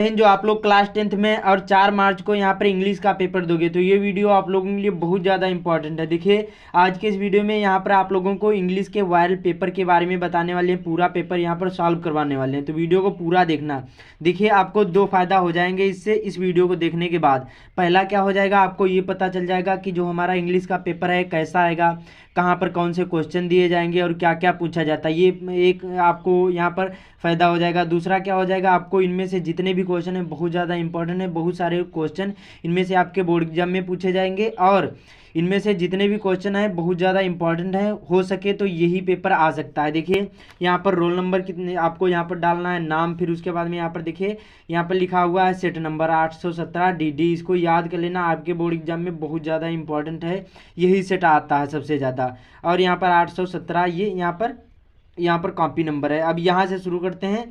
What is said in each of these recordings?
जो आप लोग क्लास 10th में और 4 मार्च को यहाँ पर इंग्लिश का पेपर दोगे तो ये वीडियो आप लोगों के लिए बहुत ज़्यादा इंपॉर्टेंट है। देखिए आज के इस वीडियो में यहाँ पर आप लोगों को इंग्लिश के वायरल पेपर के बारे में बताने वाले हैं, पूरा पेपर यहाँ पर सॉल्व करवाने वाले हैं, तो वीडियो को पूरा देखना। देखिए आपको दो फायदा हो जाएंगे इससे, इस वीडियो को देखने के बाद। पहला क्या हो जाएगा, आपको ये पता चल जाएगा कि जो हमारा इंग्लिश का पेपर है कैसा आएगा, कहाँ पर कौन से क्वेश्चन दिए जाएंगे और क्या क्या पूछा जाता है, ये एक आपको यहाँ पर फ़ायदा हो जाएगा। दूसरा क्या हो जाएगा, आपको इनमें से जितने भी क्वेश्चन हैं बहुत ज़्यादा इंपॉर्टेंट है, बहुत सारे क्वेश्चन इनमें से आपके बोर्ड एग्जाम में पूछे जाएंगे और इनमें से जितने भी क्वेश्चन हैं बहुत ज़्यादा इंपॉर्टेंट है, हो सके तो यही पेपर आ सकता है। देखिए यहाँ पर रोल नंबर कितने आपको यहाँ पर डालना है, नाम, फिर उसके बाद में यहाँ पर देखिए यहाँ पर लिखा हुआ है सेट नंबर 817 डी। इसको याद कर लेना, आपके बोर्ड एग्जाम में बहुत ज़्यादा इंपॉर्टेंट है, यही सेट आता है सबसे ज़्यादा। और यहाँ पर 817 ये यहाँ पर कॉपी नंबर है। अब यहाँ से शुरू करते हैं।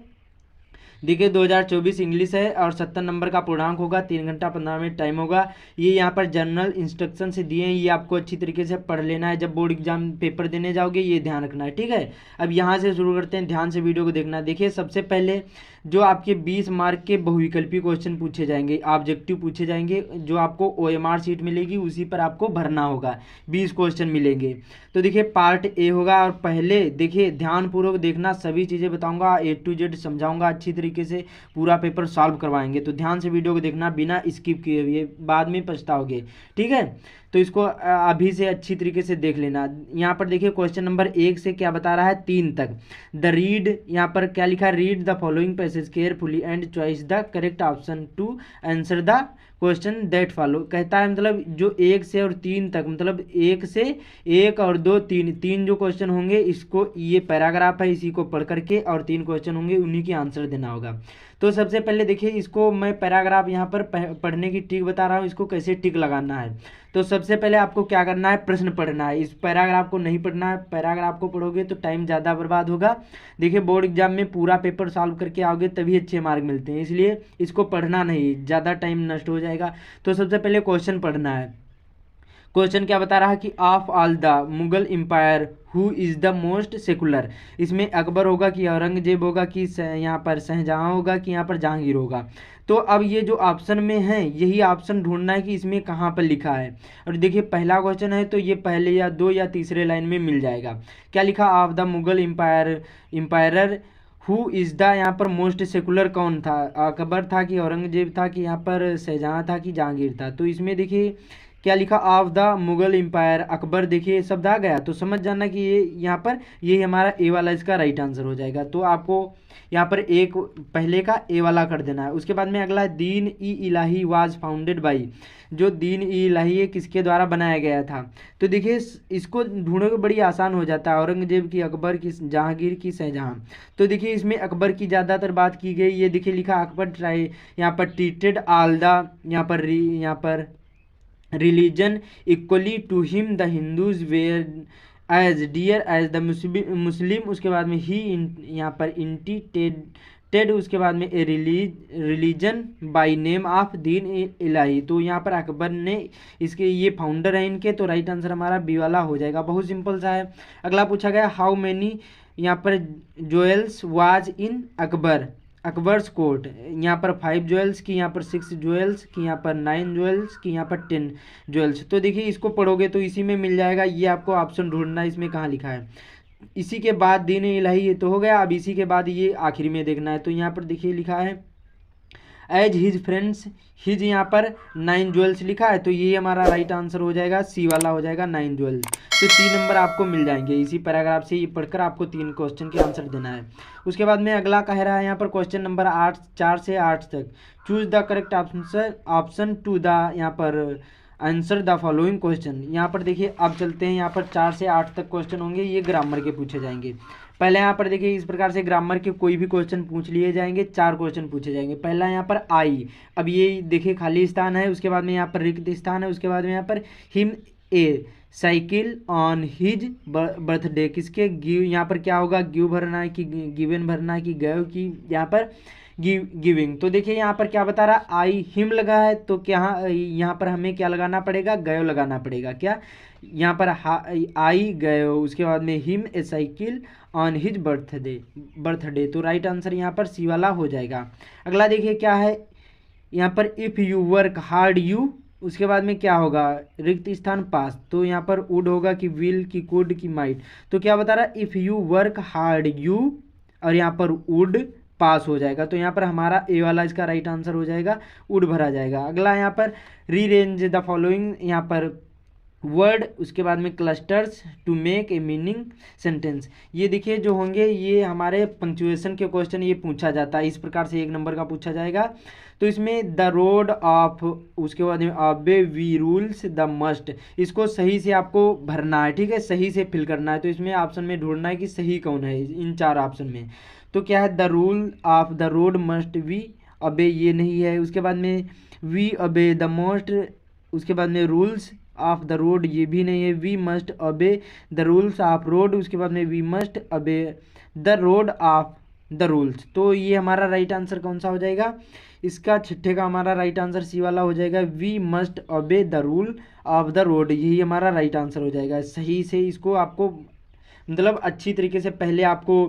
देखिए 2024 इंग्लिश है और 70 नंबर का पूर्णांक होगा, 3 घंटा 15 मिनट टाइम होगा। ये यहाँ पर जनरल इंस्ट्रक्शन से दिए हैं, ये आपको अच्छी तरीके से पढ़ लेना है, जब बोर्ड एग्जाम पेपर देने जाओगे ये ध्यान रखना है, ठीक है। अब यहाँ से शुरू करते हैं, ध्यान से वीडियो को देखना। देखिए सबसे पहले जो आपके 20 मार्क के बहुविकल्पी क्वेश्चन पूछे जाएंगे, ऑब्जेक्टिव पूछे जाएंगे, जो आपको OMR सीट मिलेगी उसी पर आपको भरना होगा, 20 क्वेश्चन मिलेंगे। तो देखिए पार्ट ए होगा और पहले देखिए ध्यानपूर्वक देखना, सभी चीज़ें बताऊंगा, A to Z समझाऊंगा, अच्छी तरीके से पूरा पेपर सॉल्व करवाएंगे। तो ध्यान से वीडियो को देखना बिना स्किप किए हुए, बाद में पछताओगे, ठीक है। तो इसको अभी से अच्छी तरीके से देख लेना। यहाँ पर देखिए क्वेश्चन नंबर 1 से क्या बता रहा है 3 तक। द रीड, यहाँ पर क्या लिखा है, read the following passage carefully and choice the correct option to answer the question that follow. कहता है मतलब जो 1 से और 3 तक, मतलब 1 से 1 और 2 3 जो क्वेश्चन होंगे, इसको ये पैराग्राफ है इसी को पढ़ करके, और 3 क्वेश्चन होंगे उन्हीं की आंसर देना होगा। तो सबसे पहले देखिए इसको मैं पैराग्राफ यहाँ पर पढ़ने की ट्रिक बता रहा हूँ, इसको कैसे टिक लगाना है। तो सबसे पहले आपको क्या करना है, प्रश्न पढ़ना है, इस पैराग्राफ को नहीं पढ़ना है। पैराग्राफ को पढ़ोगे तो टाइम ज़्यादा बर्बाद होगा। देखिए बोर्ड एग्जाम में पूरा पेपर सॉल्व करके आओगे तभी अच्छे मार्क मिलते हैं, इसलिए इसको पढ़ना नहीं, ज़्यादा टाइम नष्ट हो जाएगा। तो सबसे पहले क्वेश्चन पढ़ना है। क्वेश्चन क्या बता रहा है कि of all the Mughal empire who is the most secular. इसमें अकबर होगा कि औरंगजेब होगा कि यहाँ पर शाहजहाँ होगा कि यहाँ पर जहांगीर होगा। तो अब ये जो ऑप्शन में है यही ऑप्शन ढूंढना है कि इसमें कहाँ पर लिखा है। और देखिए पहला क्वेश्चन है तो ये पहले या 2 या तीसरे लाइन में मिल जाएगा। क्या लिखा, of the Mughal empire who is the, यहाँ पर मोस्ट सेकुलर कौन था, अकबर था कि औरंगजेब था कि यहाँ पर शाहजहाँ था कि जहांगीर था। तो इसमें देखिए क्या लिखा, of the Mughal empire Akbar, देखिए शब्द आ गया तो समझ जाना कि ये यहाँ पर ये हमारा ए वाला इसका राइट आंसर हो जाएगा। तो आपको यहाँ पर एक पहले का ए वाला कर देना है। उसके बाद में अगला दीन ई इलाही वाज फाउंडेड बाई, जो दीन ई इलाही है किसके द्वारा बनाया गया था। तो देखिए इसको ढूंढोगे बड़ी आसान हो जाता है, औरंगजेब की, अकबर की, जहांगीर की, शाहजहाँ। तो देखिए इसमें अकबर की ज़्यादातर बात की गई, ये देखिए लिखा अकबर ट्राई, यहाँ पर ट्रीटेड ऑल द, यहाँ पर religion equally to him, the Hindus were as dear as the Muslim. उसके बाद में ही यहाँ पर इंटीटेड, उसके बाद में ए रिलीजन बाय नेम ऑफ दीन इलाही। तो यहाँ पर अकबर ने इसके ये फाउंडर है इनके, तो राइट आंसर हमारा बी वाला हो जाएगा, बहुत सिंपल सा है। अगला पूछा गया हाउ मैनी, यहाँ पर jewels was in Akbar's court. यहाँ पर 5 ज्वेल्स की, यहाँ पर 6 ज्वेल्स की, यहाँ पर 9 ज्वेल्स की, यहाँ पर 10 ज्वेल्स। तो देखिए इसको पढ़ोगे तो इसी में मिल जाएगा, ये आपको ऑप्शन ढूंढना है इसमें कहाँ लिखा है। इसी के बाद दीन इलाही ये तो हो गया, अब इसी के बाद ये आखिरी में देखना है। तो यहाँ पर देखिए लिखा है एज हिज फ्रेंड्स हिज, यहाँ पर 9 ज्वेल्स लिखा है, तो ये हमारा राइट आंसर हो जाएगा, सी वाला हो जाएगा 9 ज्वेल्स। तो 3 नंबर आपको मिल जाएंगे इसी पैराग्राफ से, ये पढ़कर आपको 3 क्वेश्चन के आंसर देना है। उसके बाद में अगला कह रहा है यहाँ पर क्वेश्चन नंबर 4 से 8 तक, choose the correct option to the, यहाँ पर आंसर द फॉलोइंग क्वेश्चन। यहाँ पर देखिए अब चलते हैं, यहाँ पर 4 से 8 तक क्वेश्चन होंगे, ये ग्रामर के पूछे जाएंगे। पहले यहाँ पर देखिए इस प्रकार से ग्रामर के कोई भी क्वेश्चन पूछ लिए जाएंगे, 4 क्वेश्चन पूछे जाएंगे। पहला यहाँ पर आई, अब ये देखिए खाली स्थान है, उसके बाद में यहाँ पर रिक्त स्थान है, उसके बाद में यहाँ per him a cycle on his birthday, किसके गिव, यहाँ पर क्या होगा, गिव भरना है कि गिवन भरना है कि गयो की, यहाँ पर गिविंग। तो देखिए यहाँ पर क्या बता रहा, आई हिम लगा है, तो क्या यहाँ पर हमें क्या लगाना पड़ेगा, गयो लगाना पड़ेगा। क्या यहाँ पर आई गयो, उसके बाद में him a cycle on his birthday. तो राइट आंसर यहाँ पर सी वाला हो जाएगा। अगला देखिए क्या है यहाँ पर, if you work hard you, उसके बाद में क्या होगा, रिक्त स्थान पास। तो यहाँ पर वुड होगा कि विल की कुड की माइट। तो क्या बता रहा है, if you work hard you, और यहाँ पर वुड पास हो जाएगा। तो यहाँ पर हमारा ए वाला इसका राइट आंसर हो जाएगा, वुड भरा जाएगा। अगला यहाँ पर रीअरेंज द फॉलोइंग, यहाँ पर वर्ड, उसके बाद में clusters to make a meaning sentence. ये देखिए जो होंगे ये हमारे पंक्चुएशन के क्वेश्चन ये पूछा जाता है, इस प्रकार से 1 नंबर का पूछा जाएगा। तो इसमें द रोड ऑफ, उसके बाद में obey we rules the must, इसको सही से आपको भरना है, ठीक है, सही से फिल करना है। तो इसमें ऑप्शन में ढूंढना है कि सही कौन है इन 4 ऑप्शन में। तो क्या है, the rule of the road must we obey, ये नहीं है। उसके बाद में वी अबे द मोस्ट, उसके बाद में रूल्स ऑफ द रोड, ये भी नहीं है। वी मस्ट अबे द रूल्स ऑफ रोड, उसके बाद में वी मस्ट अबे the road of the rules. तो ये हमारा राइट आंसर कौन सा हो जाएगा, इसका छठे का हमारा राइट आंसर सी वाला हो जाएगा, वी मस्ट अबे the rule of the road. यही हमारा राइट आंसर हो जाएगा। सही से इसको आपको मतलब अच्छी तरीके से पहले आपको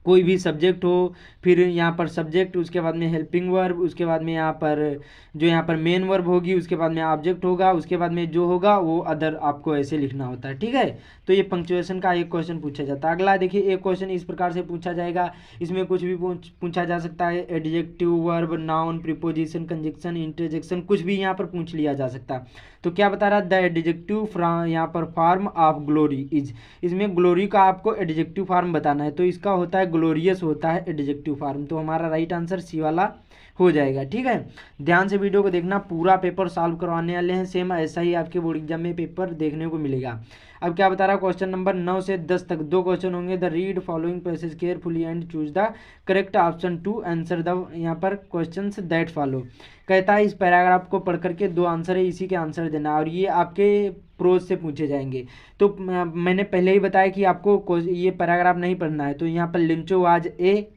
कोई भी सब्जेक्ट हो, फिर यहाँ पर सब्जेक्ट, उसके बाद में हेल्पिंग वर्ब, उसके बाद में यहाँ पर जो यहाँ पर मेन वर्ब होगी, उसके बाद में ऑब्जेक्ट होगा, उसके बाद में जो होगा वो अदर आपको ऐसे लिखना होता है, ठीक है। तो ये पंक्चुएशन का एक क्वेश्चन पूछा जाता है। अगला देखिए, एक क्वेश्चन इस प्रकार से पूछा जाएगा, इसमें कुछ भी पूछा जा सकता है, adjective, verb, noun, preposition, conjunction, interjection, कुछ भी यहाँ पर पूछ लिया जा सकता है। तो क्या बता रहा है, द एडजेक्टिव यहाँ पर फॉर्म ऑफ ग्लोरी इज, इसमें ग्लोरी का आपको एडजेक्टिव फॉर्म बताना है। तो इसका होता है ग्लोरियस, होता है एडजेक्टिव फॉर्म। तो हमारा राइट आंसर सी वाला हो जाएगा, ठीक है। ध्यान से वीडियो को देखना, पूरा पेपर सॉल्व करवाने वाले हैं, सेम ऐसा ही आपके बोर्ड एग्जाम में पेपर देखने को मिलेगा। अब क्या बता रहा है, क्वेश्चन नंबर 9 से 10 तक 2 क्वेश्चन होंगे। The read following passage carefully and choose the correct option to answer the यहाँ पर क्वेश्चंस दैट फॉलो। कहता है इस पैराग्राफ को पढ़ करके 2 आंसर है, इसी के आंसर देना, और ये आपके प्रोज से पूछे जाएंगे। तो मैंने पहले ही बताया कि आपको ये पैराग्राफ नहीं पढ़ना है। तो यहाँ पर लिंचो वाज ए,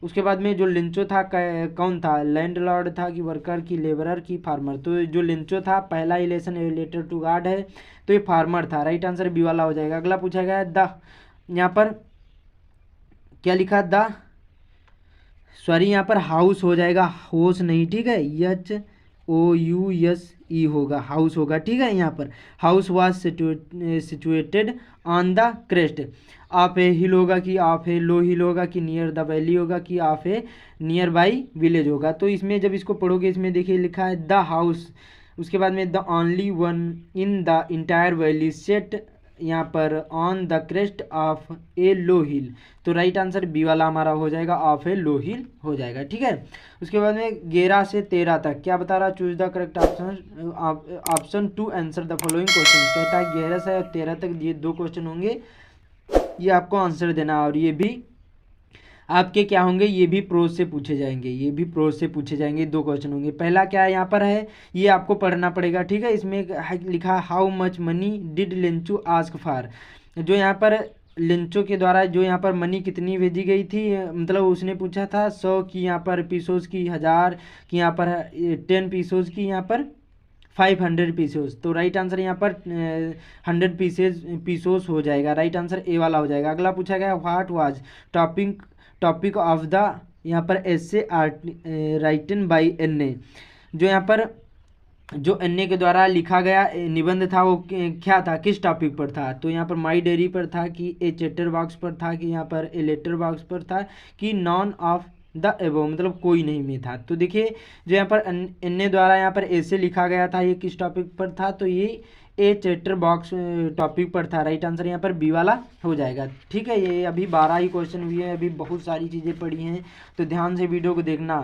उसके बाद में जो लिंचो था कौन था, लैंडलॉर्ड था कि वर्कर की लेबरर की फार्मर। तो जो लिंचो था पहला रिलेशन रिलेटेड टू गॉड है, तो ये फार्मर था। राइट आंसर बी वाला हो जाएगा। अगला पूछा गया द, यहाँ पर क्या लिखा, द सॉरी यहाँ पर हाउस हो जाएगा, हाउस नहीं, ठीक है, HOUSE होगा, हाउस होगा, ठीक है। यहाँ पर house was situated on the crest of a hill होगा कि ऑफ ए लो हिल होगा कि नियर द वैली होगा कि of A near by village होगा। तो इसमें जब इसको पढ़ोगे, इसमें देखिए लिखा है द हाउस, उसके बाद में the only one in the entire valley set यहाँ पर ऑन द क्रेस्ट ऑफ ए लो हिल। तो राइट आंसर बी वाला हमारा हो जाएगा, ऑफ ए लो हिल हो जाएगा, ठीक है। उसके बाद में 11 से 13 तक क्या बता रहा, choose the correct option to answer the following question. कहता है 11 से 13 तक ये 2 क्वेश्चन होंगे, ये आपको आंसर देना, और ये भी आपके क्या होंगे, ये भी प्रोज से पूछे जाएंगे, ये भी प्रोज से पूछे जाएंगे। 2 क्वेश्चन होंगे। पहला क्या है यहाँ पर है, ये आपको पढ़ना पड़ेगा, ठीक है। इसमें लिखा how much money did लिंचो ask for, जो यहाँ पर लिंचो के द्वारा जो यहाँ पर मनी कितनी भेजी गई थी, मतलब उसने पूछा था 100 की यहाँ पर पीसोस की, 1000 की यहाँ पर 10 पीसोस की, यहाँ पर 500 पीसोस। तो राइट आंसर यहाँ पर 100 पीसोस हो जाएगा। राइट आंसर ए वाला हो जाएगा। अगला पूछा गया what was topic of the यहाँ पर एसे राइटन बाई एन, जो यहाँ पर जो एन के द्वारा लिखा गया निबंध था वो क्या था, किस टॉपिक पर था। तो यहाँ पर माई डेयरी पर था कि ए चैटर बॉक्स पर था कि यहाँ पर ए लेटर बॉक्स पर था कि नॉन ऑफ द एबो, मतलब कोई नहीं में था। तो देखिए जो यहाँ पर एन द्वारा यहाँ पर ऐसे लिखा गया था, ये किस टॉपिक पर था, तो ये ए चैटर बॉक्स टॉपिक पर था। राइट आंसर यहाँ पर बी वाला हो जाएगा, ठीक है। ये अभी 12 ही क्वेश्चन हुए हैं, अभी बहुत सारी चीज़ें पड़ी हैं, तो ध्यान से वीडियो को देखना।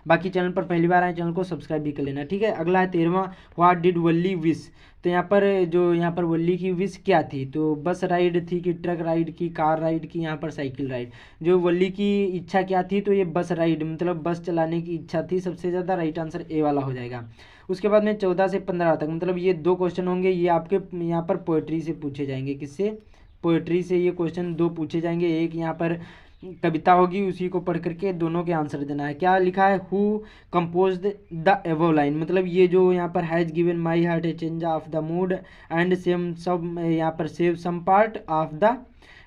बाकी चैनल पर पहली बार आए, चैनल को सब्सक्राइब भी कर लेना, ठीक है। अगला है 13वां, व्हाट डिड वल्ली विश। तो यहाँ पर जो यहाँ पर वल्ली की विश क्या थी, तो बस राइड थी कि ट्रक राइड की, कार राइड की, यहाँ पर साइकिल राइड। जो वल्ली की इच्छा क्या थी, तो ये बस राइड, मतलब बस चलाने की इच्छा थी सबसे ज़्यादा। राइट आंसर ए वाला हो जाएगा। उसके बाद में 14 से 15 तक, मतलब ये 2 क्वेश्चन होंगे, ये आपके यहाँ पर पोएट्री से पूछे जाएंगे। किससे, पोएट्री से ये क्वेश्चन 2 पूछे जाएंगे। एक यहाँ पर कविता होगी, उसी को पढ़ करके दोनों के आंसर देना है। क्या लिखा है, who composed the above line, मतलब ये जो यहाँ पर has given my heart a change of the mood and same सब यहाँ पर save some part of the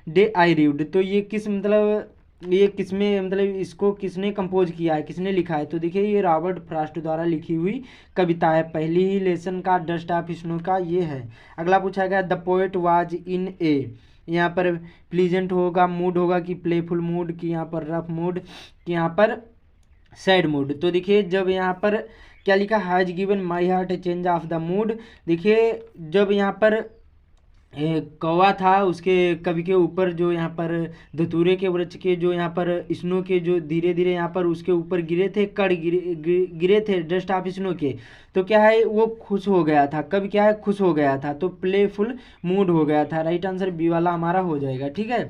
day I rued, तो ये किस मतलब ये किसमें मतलब इसको किसने कंपोज किया है, किसने लिखा है, तो देखिए ये रॉबर्ट फ्रॉस्ट द्वारा लिखी हुई कविता है। पहली ही लेसन का डस्ट ऑफ स्नो का ये है। अगला पूछा गया, द पोएट वाज इन ए, यहाँ पर प्लीजेंट होगा, मूड होगा कि प्लेफुल मूड, कि यहाँ पर रफ मूड, कि यहाँ पर सैड मूड। तो देखिए जब यहाँ पर क्या लिखा, has given my heart a change of the mood, देखिए जब यहाँ पर कौवा था उसके कवि के ऊपर जो यहाँ पर धतूरे के वृक्ष के जो यहाँ पर स्नो के जो धीरे धीरे यहाँ पर उसके ऊपर गिरे थे, कण गिरे थे डस्ट ऑफ स्नो के, तो क्या है वो खुश हो गया था। कब क्या है, खुश हो गया था, तो प्लेफुल मूड हो गया था। राइट आंसर बी वाला हमारा हो जाएगा। ठीक है,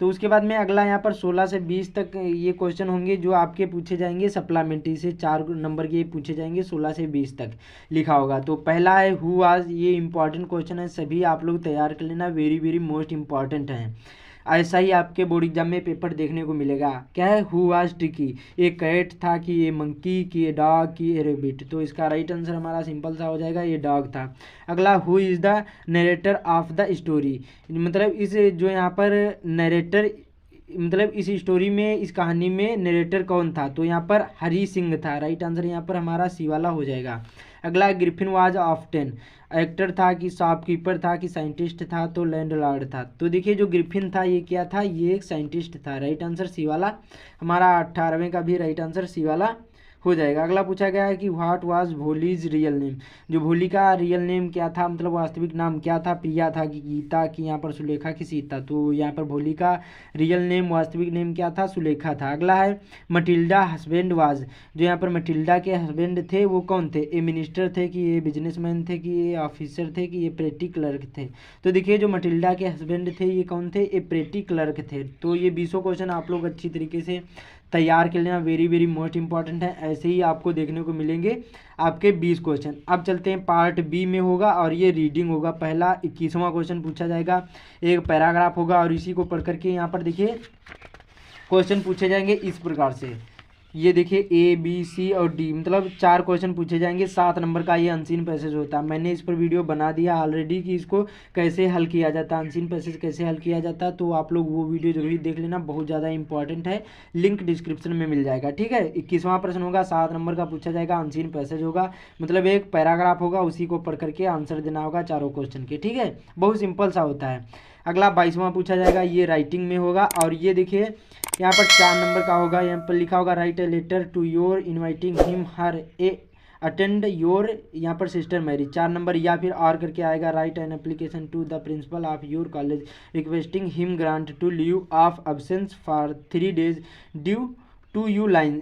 तो उसके बाद में अगला यहाँ पर 16 से 20 तक ये क्वेश्चन होंगे जो आपके पूछे जाएंगे सप्लीमेंट्री से, 4 नंबर के पूछे जाएंगे 16 से 20 तक लिखा होगा। तो पहला है हु वाज, ये इंपॉर्टेंट क्वेश्चन है, सभी आप लोग तैयार कर लेना, वेरी वेरी मोस्ट इंपॉर्टेंट है। ऐसा ही आपके बोर्ड एग्जाम में पेपर देखने को मिलेगा। क्या है, हु वाज ट्रिकी, ये कैट था कि ये मंकी कि ये डॉग कि ये रेबिट, तो इसका राइट आंसर हमारा सिंपल सा हो जाएगा, ये डॉग था। अगला, who is the narrator of the story, मतलब इस जो यहाँ पर नरेटर मतलब इस स्टोरी में, इस कहानी में नरेटर कौन था, तो यहाँ पर हरी सिंह था। राइट आंसर यहाँ पर हमारा सी वाला हो जाएगा। अगला, ग्रिफिन वाज ऑफ्टन, एक्टर था कि शॉपकीपर था कि साइंटिस्ट था, तो लैंडलॉर्ड था। तो देखिए जो ग्रिफिन था ये क्या था, ये एक साइंटिस्ट था। राइट आंसर सी वाला हमारा 18वें का भी राइट आंसर सी वाला हो जाएगा। अगला पूछा गया है कि what was Bholi's real name, जो भोली का रियल नेम क्या था, मतलब वास्तविक नाम क्या था, प्रिया था कि गीता, कि यहाँ पर सुलेखा की सीता, तो यहाँ पर भोली का रियल नेम वास्तविक नेम क्या था, सुलेखा था। अगला है मटिल्डा हस्बैंड वाज, जो यहाँ पर मटिल्डा के हस्बैंड थे वो कौन थे, ये मिनिस्टर थे कि ये बिजनेसमैन थे कि ये ऑफिसर थे कि ये प्रेटी क्लर्क थे। तो देखिए जो मटिल्डा के हस्बैंड थे ये कौन थे, ये प्रेटी क्लर्क थे। तो ये 20 क्वेश्चन आप लोग अच्छी तरीके से तैयार कर लेना, वेरी वेरी मोस्ट इंपॉर्टेंट है। ऐसे ही आपको देखने को मिलेंगे आपके 20 क्वेश्चन। अब चलते हैं पार्ट बी में होगा और ये रीडिंग होगा। पहला 21वां क्वेश्चन पूछा जाएगा, एक पैराग्राफ होगा और इसी को पढ़ करके यहाँ पर देखिए क्वेश्चन पूछे जाएंगे इस प्रकार से। ये देखिए ए बी सी और डी, मतलब 4 क्वेश्चन पूछे जाएंगे। 7 नंबर का ये अनसीन पैसेज होता है। मैंने इस पर वीडियो बना दिया ऑलरेडी कि इसको कैसे हल किया जाता है, अनसीन पैसेज कैसे हल किया जाता है, तो आप लोग वो वीडियो जरूर देख लेना, बहुत ज़्यादा इंपॉर्टेंट है, लिंक डिस्क्रिप्शन में मिल जाएगा। ठीक है, 21वां प्रश्न होगा, 7 नंबर का पूछा जाएगा, अनसीन पैसेज होगा, मतलब एक पैराग्राफ होगा, उसी को पढ़ करके आंसर देना होगा चारों क्वेश्चन के। ठीक है, बहुत सिंपल सा होता है। अगला 22वां पूछा जाएगा, ये राइटिंग में होगा और ये देखिए यहाँ पर 4 नंबर का होगा। यहाँ पर लिखा होगा write a letter to your inviting him her a attend your, यहाँ पर सिस्टर मैरिज 4 नंबर, या फिर आर करके आएगा write an application to the principal of your college requesting him grant to leave of absence for 3 days due to you line,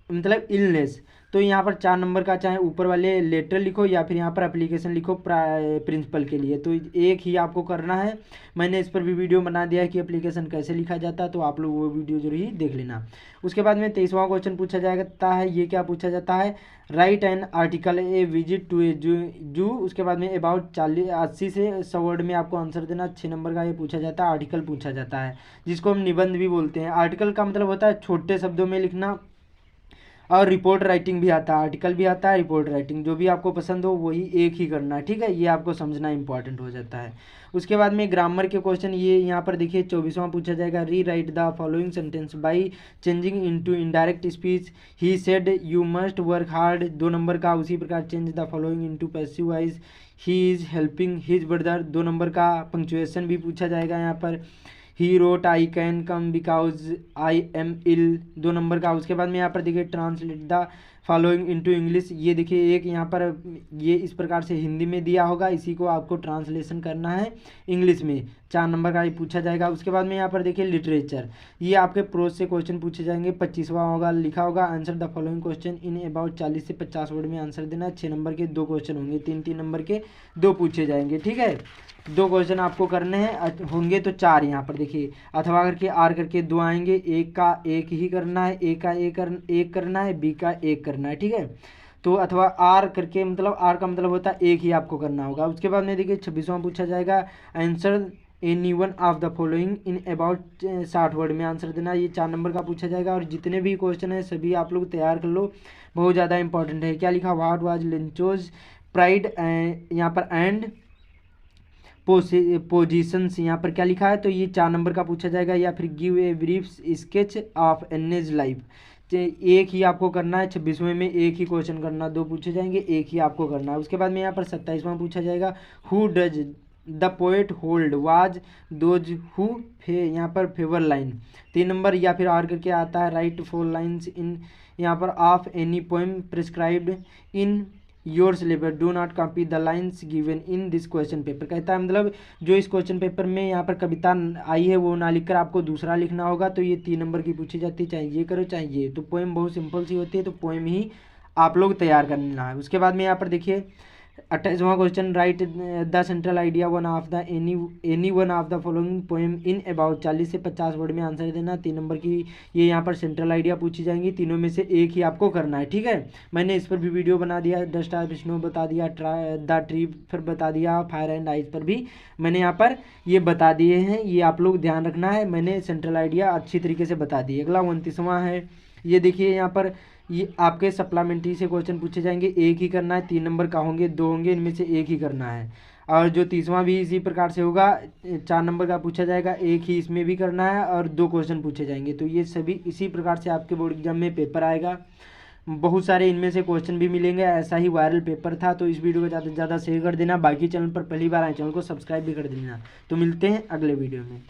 मतलब illness. तो यहाँ पर 4 नंबर का चाहे ऊपर वाले लेटर लिखो या फिर यहाँ पर एप्लीकेशन लिखो प्रिंसिपल के लिए, तो एक ही आपको करना है। मैंने इस पर भी वीडियो बना दिया है कि एप्लीकेशन कैसे लिखा जाता है, तो आप लोग वो वीडियो जरूर ही देख लेना। उसके बाद में 23वां क्वेश्चन पूछा जाता है, ये क्या पूछा जाता है, write an article a visit to a zoo. उसके बाद में अबाउट 80 से 100 वर्ड में आपको आंसर देना। 6 नंबर का ये पूछा जाता है, आर्टिकल पूछा जाता है, जिसको हम निबंध भी बोलते हैं। आर्टिकल का मतलब होता है छोटे शब्दों में लिखना, और रिपोर्ट राइटिंग भी आता है, आर्टिकल भी आता है, रिपोर्ट राइटिंग, जो भी आपको पसंद हो वही एक ही करना है। ठीक है, ये आपको समझना इंपॉर्टेंट हो जाता है। उसके बाद में ग्रामर के क्वेश्चन, ये यहाँ पर देखिए 24वां पूछा जाएगा, rewrite the following sentence by changing into indirect speech, he said you must work hard. 2 number का उसी प्रकार change the following into passive voice, he is helping his brother. 2 number का पंक्चुएशन भी पूछा जाएगा यहाँ पर, he wrote I can come because I am ill. 2 number का। उसके बाद में यहाँ पर देखिए translate the following into English, ये देखिए एक यहाँ पर ये इस प्रकार से हिंदी में दिया होगा, इसी को आपको ट्रांसलेशन करना है इंग्लिश में। 4 नंबर का ये पूछा जाएगा। उसके बाद में यहाँ पर देखिए लिटरेचर, ये आपके प्रोज से क्वेश्चन पूछे जाएंगे। 25वां होगा, लिखा होगा answer the following question in about 40 से 50 वर्ड में आंसर देना। 6 नंबर के 2 क्वेश्चन होंगे, 3 नंबर के 2 पूछे जाएंगे। ठीक है, 2 क्वेश्चन आपको करने हैं, होंगे तो 4 यहाँ पर देखिए, अथवा करके आर करके 2 आएंगे, एक का एक ही करना है, एक का एक करना है, बी का एक करना है। ठीक है, तो अथवा आर करके, मतलब आर का मतलब होता है एक ही आपको करना होगा। उसके बाद में देखिए 26वां पूछा जाएगा, answer any one of the following in about 60 word में आंसर देना। ये 4 नंबर का पूछा जाएगा और जितने भी क्वेश्चन है सभी आप लोग तैयार कर लो, बहुत ज़्यादा इंपॉर्टेंट है। क्या लिखा, व्हाट वाज लिंचोज प्राइड यहाँ पर एंड पोजिशंस, यहाँ पर क्या लिखा है, तो ये 4 नंबर का पूछा जाएगा। या फिर give a brief sketch of Anne's life, एक ही आपको करना है, 26वें में एक ही क्वेश्चन करना, 2 पूछे जाएंगे, एक ही आपको करना है। उसके बाद में यहाँ पर 27वां पूछा जाएगा, who does the poet hold was those who यहाँ पर फेवर लाइन, 3 नंबर। या फिर आर करके आता है, राइट 4 लाइन्स इन यहाँ पर of any poem prescribed in your syllabus, do not copy the lines given in this question paper. कहता है मतलब जो इस क्वेश्चन पेपर में यहाँ पर कविता आई है वो ना लिखकर आपको दूसरा लिखना होगा। तो ये 3 नंबर की पूछी जाती है, चाहे ये करो चाहे ये। तो पोएम बहुत सिंपल सी होती है, तो पोएम ही आप लोग तैयार करना है। उसके बाद में यहाँ पर देखिए 28वां question, write the central idea one of the any one of the following poem in about 40 से 50 वर्ड में आंसर देना। 3 नंबर की ये यहाँ पर सेंट्रल आइडिया पूछी जाएंगी, तीनों में से एक ही आपको करना है, ठीक है। मैंने इस पर भी वीडियो बना दिया, द स्टार स्नो बता दिया, द ट्री पर बता दिया, फायर एंड आइस पर भी मैंने यहाँ पर ये बता दिए हैं। ये आप लोग ध्यान रखना है, मैंने सेंट्रल आइडिया अच्छी तरीके से बता दिए। अगला 29वां है, ये देखिए यहाँ पर ये आपके सप्लीमेंट्री से क्वेश्चन पूछे जाएंगे, एक ही करना है, 3 नंबर का होंगे, 2 होंगे, इनमें से एक ही करना है। और जो 30वां भी इसी प्रकार से होगा, 4 नंबर का पूछा जाएगा, एक ही इसमें भी करना है और 2 क्वेश्चन पूछे जाएंगे। तो ये सभी इसी प्रकार से आपके बोर्ड एग्जाम में पेपर आएगा। बहुत सारे इनमें से क्वेश्चन भी मिलेंगे, ऐसा ही वायरल पेपर था। तो इस वीडियो को ज़्यादा से ज़्यादा शेयर कर देना, बाकी चैनल पर पहली बार आए चैनल को सब्सक्राइब भी कर देना। तो मिलते हैं अगले वीडियो में।